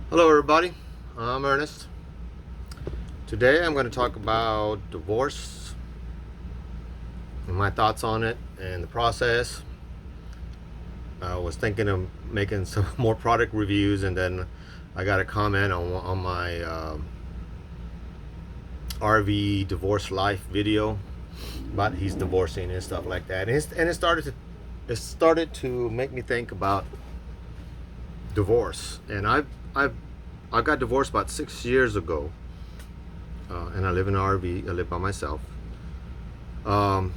Hello, everybody. I'm Ernest. Today, I'm going to talk about divorce and my thoughts on it and the process. I was thinking of making some more product reviews, and then I got a comment on my RV divorce life video about he's divorcing and stuff like that. And it started to make me think about divorce. And I got divorced about 6 years ago, and I live in an RV. I live by myself. Um,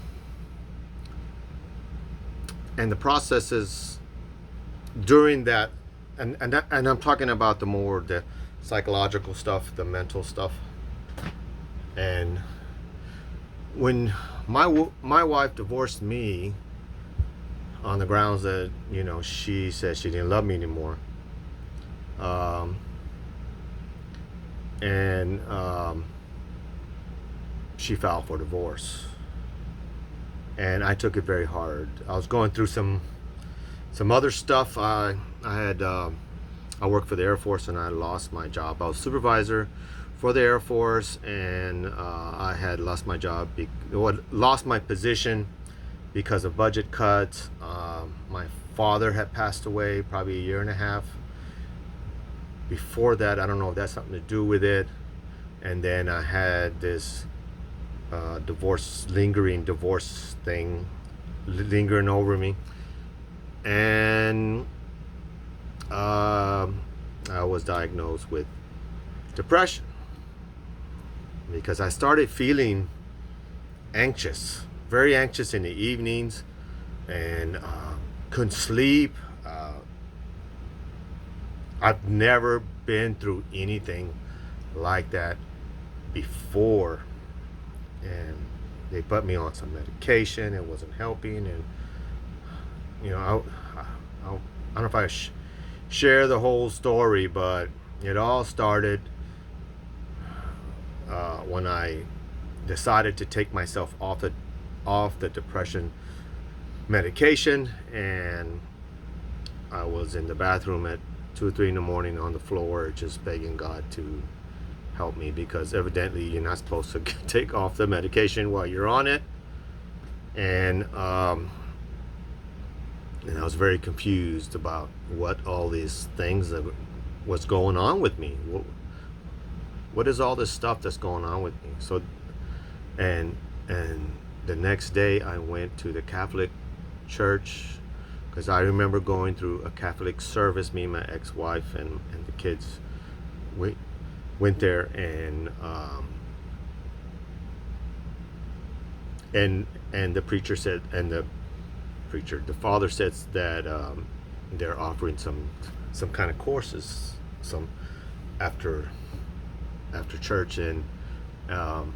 and the processes during that, and I'm talking about the psychological stuff, the mental stuff. And when my wife divorced me on the grounds that she said she didn't love me anymore, um, and she filed for divorce, and I took it very hard. I was going through some other stuff. I worked for the Air Force, and I lost my job. I was supervisor for the Air Force, and I had lost my job, lost my position because of budget cuts. My father had passed away probably a year and a half before that. I don't know if that's something to do with it. And then I had this lingering divorce thing lingering over me. And I was diagnosed with depression because I started feeling anxious, very anxious in the evenings, and couldn't sleep. I've never been through anything like that before, and they put me on some medication. It wasn't helping, and I don't know if I share the whole story, but it all started when I decided to take myself off the depression medication, and I was in the bathroom at 2 or 3 in the morning on the floor, just begging God to help me, because evidently you're not supposed to take off the medication while you're on it. And I was very confused about what all these things that was going on with me. What is all this stuff that's going on with me? So, and the next day I went to the Catholic church, because I remember going through a Catholic service. Me and my ex-wife and the kids went there, and the preacher said, and the father says that they're offering some kind of courses, some after church, and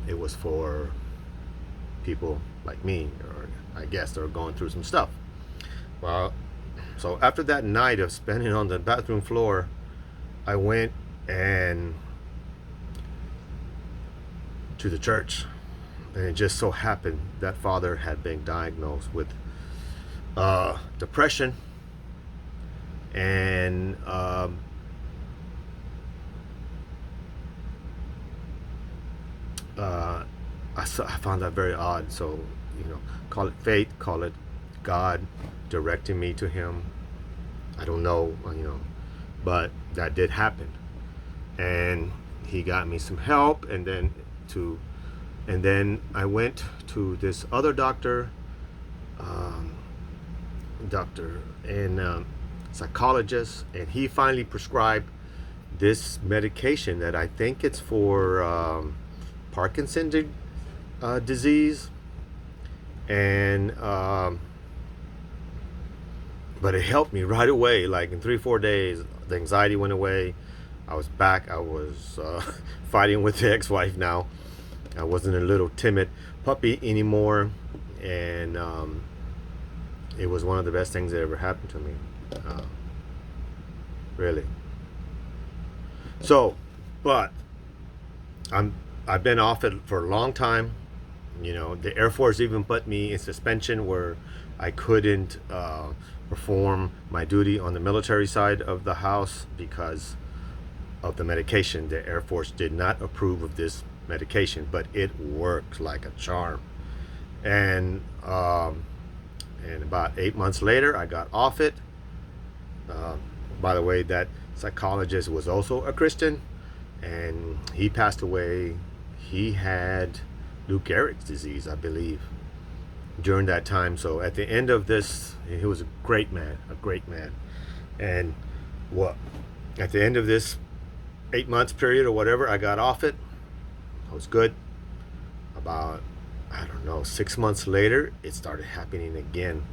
it was for people like me, or I guess they're going through some stuff. Well, so after that night of spending on the bathroom floor, I went and to the church, and it just so happened that father had been diagnosed with depression, and I found that very odd. So, call it fate, call it God directing me to him. I don't know, but that did happen, and he got me some help, and then I went to this other doctor, and psychologist, and he finally prescribed this medication that I think it's for Parkinson's disease, and but it helped me right away. Like in 3 or 4 days, the anxiety went away. I was back. I was fighting with the ex-wife now. I wasn't a little timid puppy anymore, and it was one of the best things that ever happened to me, really. So, but I've been off it for a long time. The Air Force even put me in suspension where I couldn't perform my duty on the military side of the house because of the medication. The Air Force did not approve of this medication, but it worked like a charm. And about 8 months later, I got off it. Uh, by the way, that psychologist was also a Christian, and he passed away. He had Lou Gehrig's disease, I believe, during that time. So at the end of this, he was a great man, a great man. And what at the end of this 8 months period or whatever, I got off it. I was good. About, I don't know, 6 months later, it started happening again,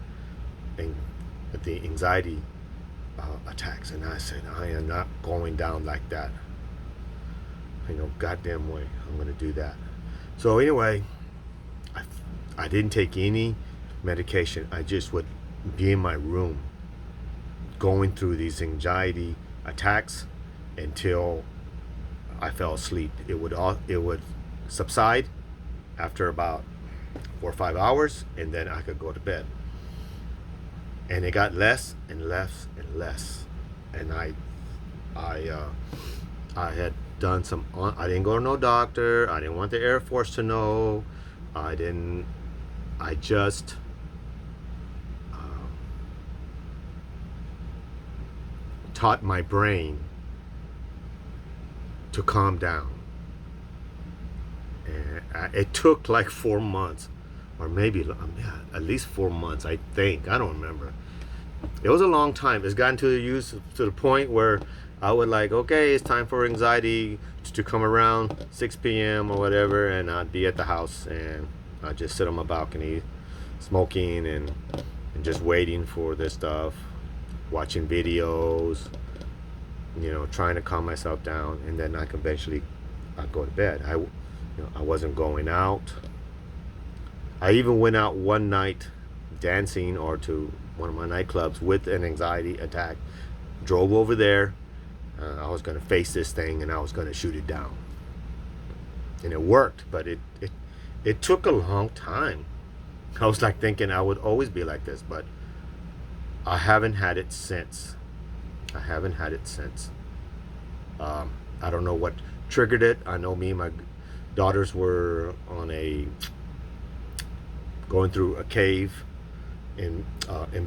and the anxiety attacks. And I said, I am not going down like that. Goddamn way, I'm gonna do that. So anyway, I didn't take any medication. I just would be in my room going through these anxiety attacks until I fell asleep. It would subside after about 4 or 5 hours, and then I could go to bed. And it got less and less and less. And I had done some. I didn't go to no doctor. I didn't want the Air Force to know. I didn't. I just taught my brain to calm down. And it took like 4 months, or maybe at least 4 months, I think. I don't remember. It was a long time. It's gotten to the point where I would like, okay, it's time for anxiety to come around 6 p.m. or whatever, and I'd be at the house and I'd just sit on my balcony smoking and just waiting for this stuff, watching videos, trying to calm myself down, and then I'd go to bed. I wasn't going out. I even went out one night dancing or to one of my nightclubs with an anxiety attack. Drove over there. I was going to face this thing and I was going to shoot it down. And it worked, but it took a long time. I was like thinking I would always be like this, but I haven't had it since. I don't know what triggered it. I know me and my daughters were going through a cave in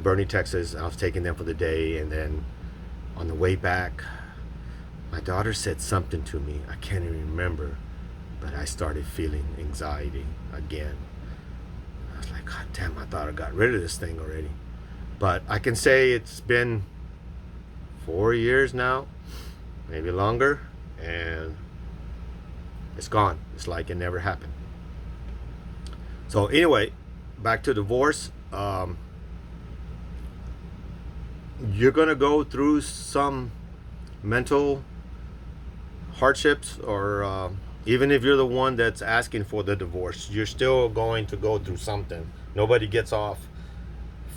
Bernie, Texas. I was taking them for the day, and then on the way back, my daughter said something to me. I can't even remember, but I started feeling anxiety again. I was like, God damn, I thought I got rid of this thing already. But I can say it's been 4 years now, maybe longer, and it's gone. It's like it never happened. So anyway, back to divorce. You're gonna go through some mental hardships, or even if you're the one that's asking for the divorce, you're still going to go through something. Nobody gets off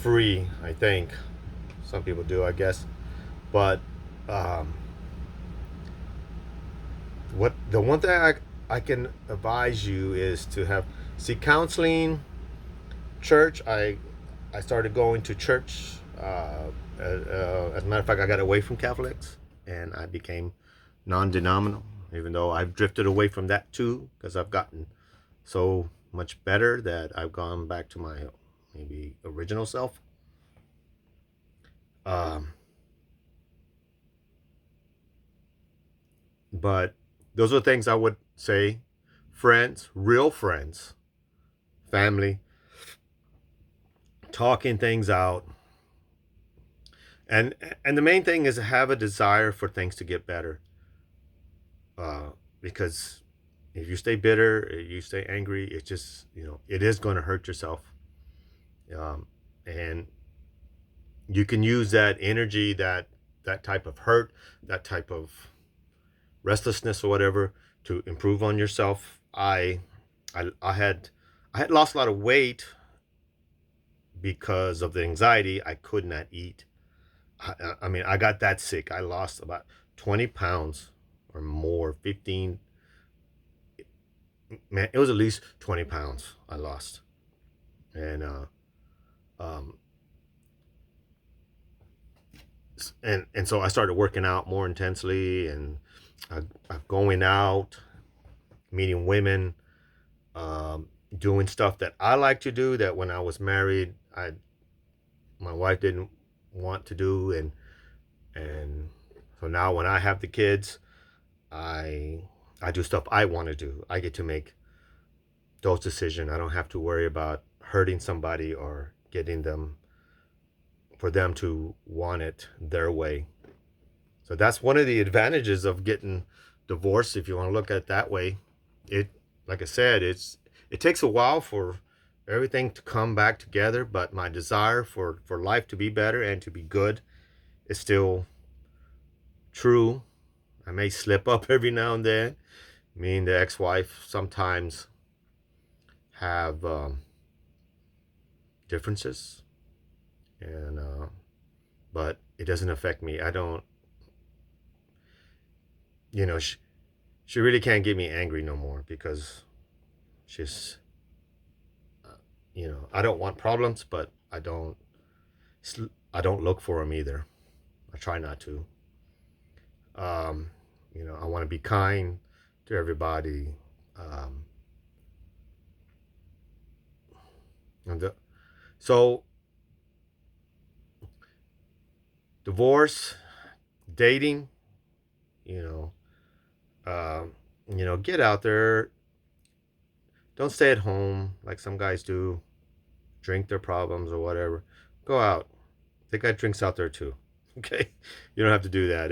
free, I think. Some people do, I guess. But the one thing I can advise you is to seek counseling. Church, I started going to church. As a matter of fact, I got away from Catholics and I became non-denominational, even though I've drifted away from that too, because I've gotten so much better that I've gone back to my maybe original self. But those are things I would say. Friends, real friends, family, talking things out. And the main thing is to have a desire for things to get better. Because if you stay bitter, you stay angry, it just, it is going to hurt yourself. And you can use that energy, that type of hurt, that type of restlessness or whatever, to improve on yourself. I had lost a lot of weight because of the anxiety. I could not eat. I mean, I got that sick. I lost about 20 pounds or more, 15. Man, it was at least 20 pounds I lost. And so I started working out more intensely, and going out, meeting women, doing stuff that I like to do that when I was married, my wife didn't want to do, and so now when I have the kids, I I do stuff I want to do. I get to make those decisions. I don't have to worry about hurting somebody or getting them for them to want it their way. So that's one of the advantages of getting divorced, if you want to look at it that way. It, like I said, it takes a while for everything to come back together, but my desire for life to be better and to be good is still true. I may slip up every now and then. Me and the ex-wife sometimes have differences, and but it doesn't affect me. I don't, you know, she really can't get me angry no more because she's, I don't want problems, but I don't look for them either. I try not to. Um, I want to be kind to everybody. Um, so divorce, dating, you know, get out there. Don't stay at home like some guys do, drink their problems or whatever. Go out. They got drinks out there too. Okay, you don't have to do that.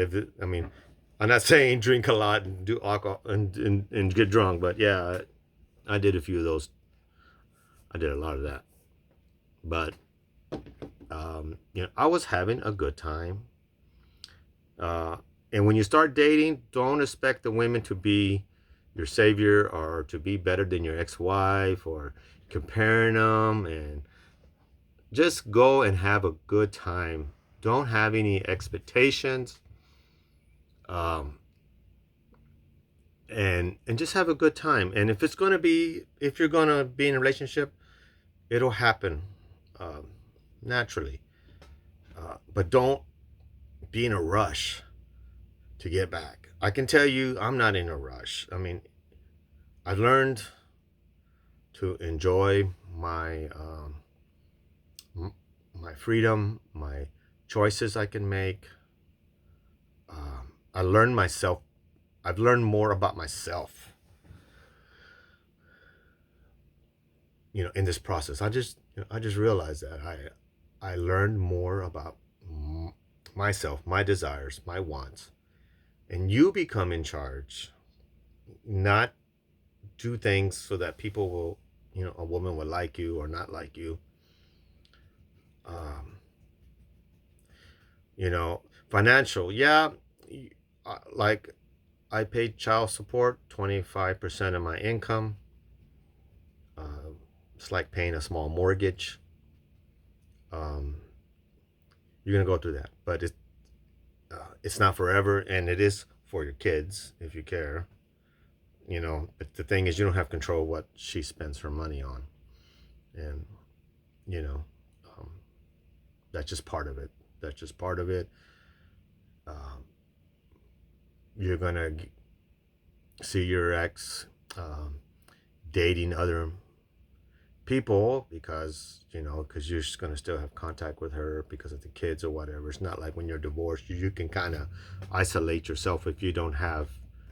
I'm not saying drink a lot and do alcohol and get drunk, but yeah, I did a few of those. I did a lot of that, but I was having a good time. And when you start dating, don't expect the women to be your savior or to be better than your ex-wife or comparing them, and just go and have a good time. Don't have any expectations. And just have a good time. And if you're gonna be in a relationship, it'll happen naturally. But don't be in a rush to get back. I can tell you, I'm not in a rush. I learned to enjoy my freedom, my choices I can make. I learned myself. I've learned more about myself, in this process. I just realized that I learned more about myself, my desires, my wants, and you become in charge. Not do things so that people will, a woman will like you or not like you. Um, Financial, yeah. Like I paid child support, 25% of my income. It's like paying a small mortgage. Um, you're gonna go through that, but it's not forever, and it is for your kids if you care. But the thing is, you don't have control of what she spends her money on, and you know, um, that's just part of it. That's just part of it. Um, you're gonna see your ex dating other people because you're just gonna still have contact with her because of the kids or whatever. It's not like when you're divorced, you can kind of isolate yourself if you don't have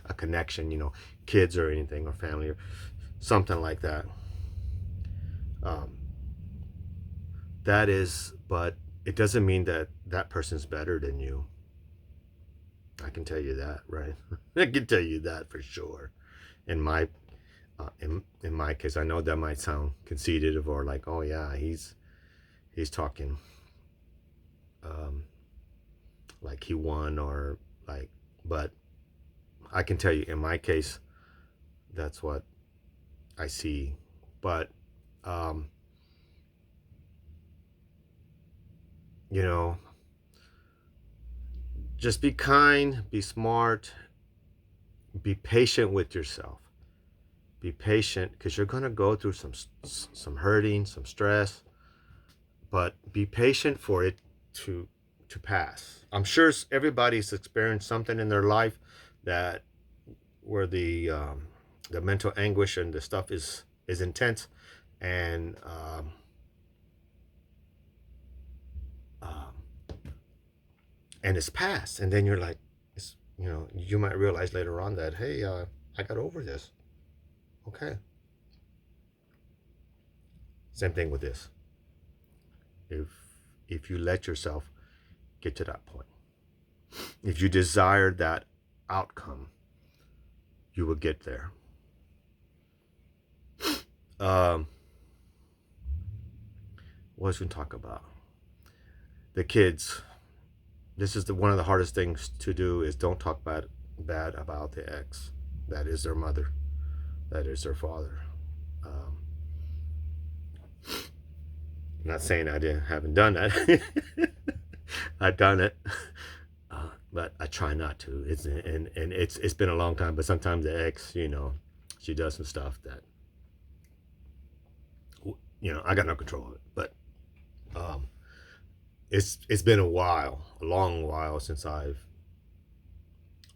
a connection, kids or anything or family or something like that. Um, but it doesn't mean that that person's better than you. I can tell you that, right? I can tell you that for sure. In my in my case, I know that might sound conceited or like, oh yeah, he's talking like he won or like, but I can tell you in my case, that's what I see. But um, you know, just be kind, be smart, be patient with yourself. Be patient because you're gonna go through some hurting, some stress, but be patient for it to pass. I'm sure everybody's experienced something in their life that where the mental anguish and the stuff is intense, and um, and it's past, and then you're like, it's, you might realize later on that, hey, I got over this. Okay. Same thing with this. If if you let yourself get to that point, if you desire that outcome, you will get there. Um, what was we talk about? The kids. This is one of the hardest things to do is don't talk bad about the ex. That is their mother. That is their father. Um, I'm not saying haven't done that. I've done it, but I try not to. It's been a long time. But sometimes the ex, she does some stuff that I got no control of it. But um, it's been a while, a long while since I've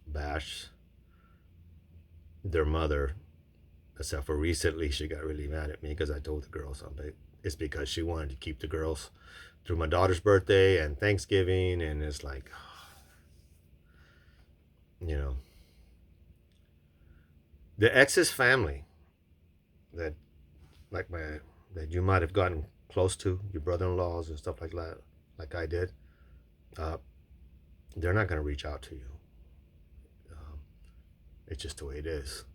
bashed their mother. Except for recently, she got really mad at me because I told the girls something. It's because she wanted to keep the girls through my daughter's birthday and Thanksgiving, and it's like, you know, the ex's family that like my that you might have gotten close to, your brother-in-laws and stuff like that, like I did, uh, they're not going to reach out to you. Um, it's just the way it is.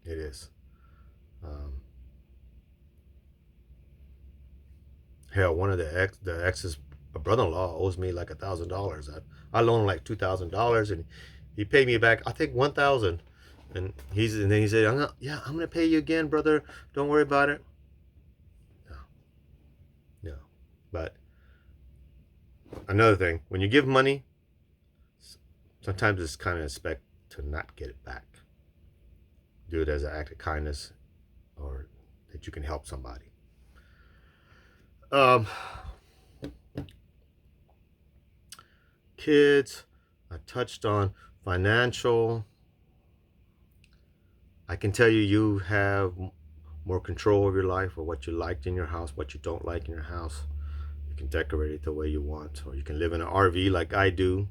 It is. Um, Hell, one of the ex's brother-in-law owes me like $1,000. I loaned him like $2,000, and he paid me back I think 1,000. And then he said, I'm gonna pay you again, brother. Don't worry about it. No, no. But another thing, when you give money, sometimes it's kind of expect to not get it back. Do it as an act of kindness, or that you can help somebody. Um, Kids, I touched on financial. I can tell you, you have more control of your life, or what you liked in your house, what you don't like in your house. You can decorate it the way you want, or you can live in an RV like I do,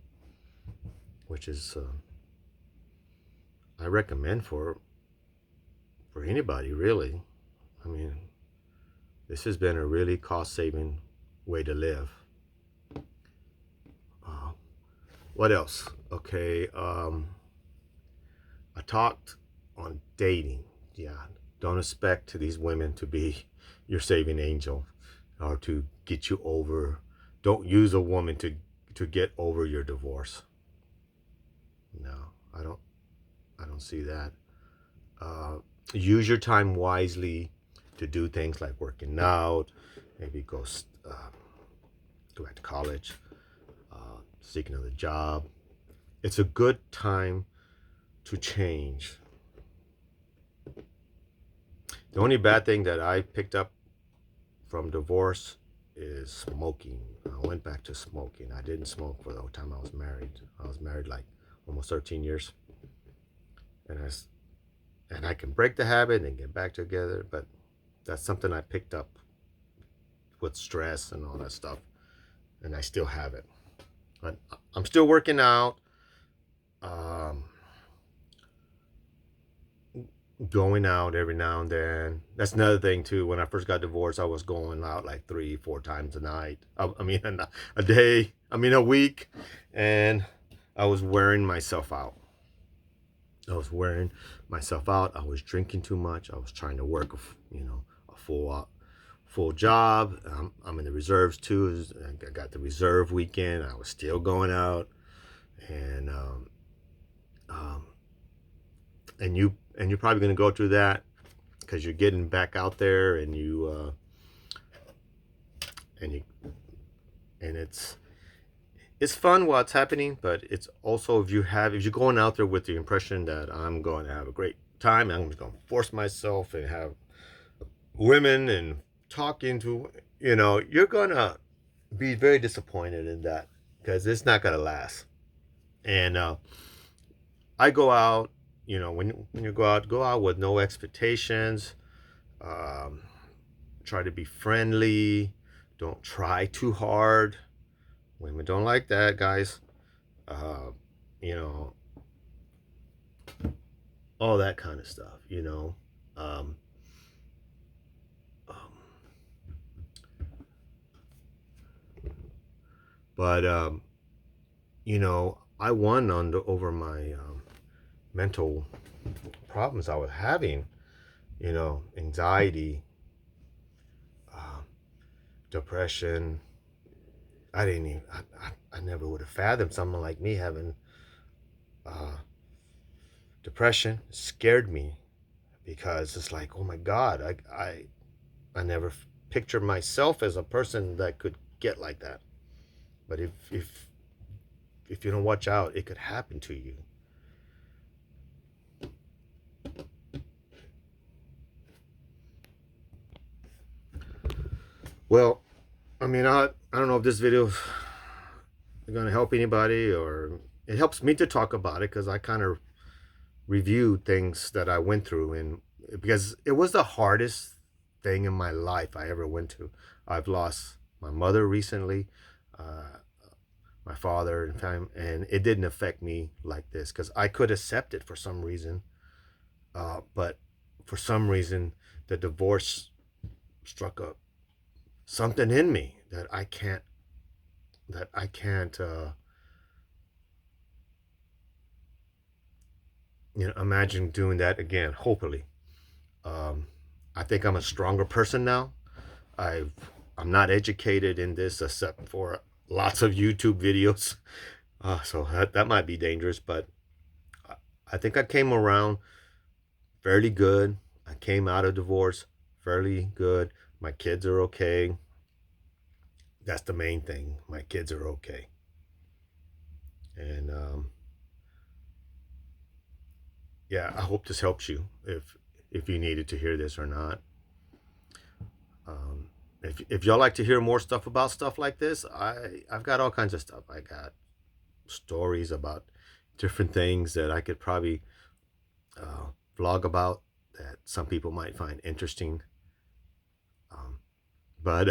which is I recommend for anybody really. I mean, this has been a really cost-saving way to live. Uh, what else? Okay, I talked on dating. Yeah, don't expect these women to be your saving angel or to get you over. Don't use a woman to get over your divorce. No, I don't. I don't see that. Uh, Use your time wisely to do things like working out, maybe go back to college, seek another job. It's a good time to change. The only bad thing that I picked up from divorce is smoking. I went back to smoking. I didn't smoke for the whole time I was married. I was married like almost 13 years. And I can break the habit and get back together, but that's something I picked up with stress and all that stuff, and I still have it. But I'm still working out, um, going out every now and then. That's another thing too. When I first got divorced, I was going out like 3, 4 times a night. I mean, a day. I mean, a week, and I was wearing myself out. I was wearing myself out. I was drinking too much. I was trying to work, a full job. I'm in the reserves too. I got the reserve weekend. I was still going out, and um, and you're probably going to go through that because you're getting back out there, and you and it's fun while it's happening, but it's also if you're going out there with the impression that I'm going to have a great time, I'm just going to force myself and have women and talk into, you're going to be very disappointed in that because it's not going to last. And I go out, you know, when you go out with no expectations. Um, Try to be friendly. Don't try too hard. Women don't like that, guys. Uh, you know, all that kind of stuff. Um, um, but I won over my mental problems I was having. Anxiety, uh, depression. I didn't even. I never would have fathomed someone like me having uh, depression. It scared me because it's like, oh my God, I never pictured myself as a person that could get like that. But if you don't watch out, it could happen to you. Well, I mean, I don't know if this video is going to help anybody, or it helps me to talk about it because I kind of reviewed things that I went through, and because it was the hardest thing in my life I ever went to. I've lost my mother recently, uh, my father, and time, and it didn't affect me like this because I could accept it for some reason, but for some reason the divorce struck up something in me that I can't imagine doing that again. Hopefully, um, I think I'm a stronger person now. I've I'm not educated in this except for lots of YouTube videos, so that might be dangerous. But I think I came around fairly good. I came out of divorce fairly good. My kids are okay. That's the main thing. My kids are okay, and yeah, I hope this helps you if you needed to hear this or not. Um, if y'all like to hear more stuff about stuff like this, I've got all kinds of stuff. I got stories about different things that I could probably vlog about that some people might find interesting. Um, but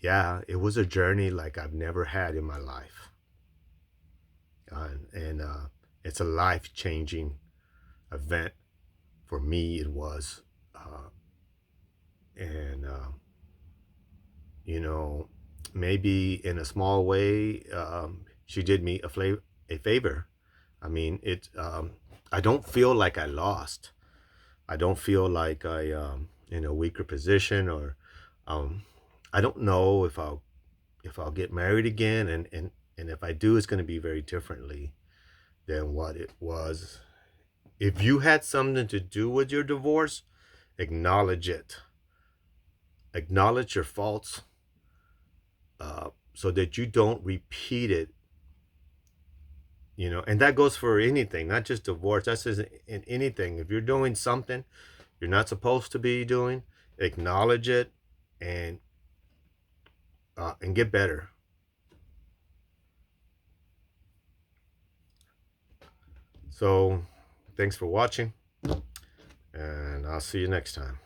yeah, it was a journey like I've never had in my life, and it's a life changing event for me. It was, and you know, maybe in a small way, she did me a favor. I mean, I don't feel like I lost. I don't feel like I in a weaker position, or um, I don't know if I'll get married again, and if I do, it's going to be very differently than what it was. If you had something to do with your divorce, acknowledge it. Acknowledge your faults, so that you don't repeat it. And that goes for anything, not just divorce. That's just in anything. If you're doing something you're not supposed to be doing, acknowledge it, and get better. So, thanks for watching, and I'll see you next time.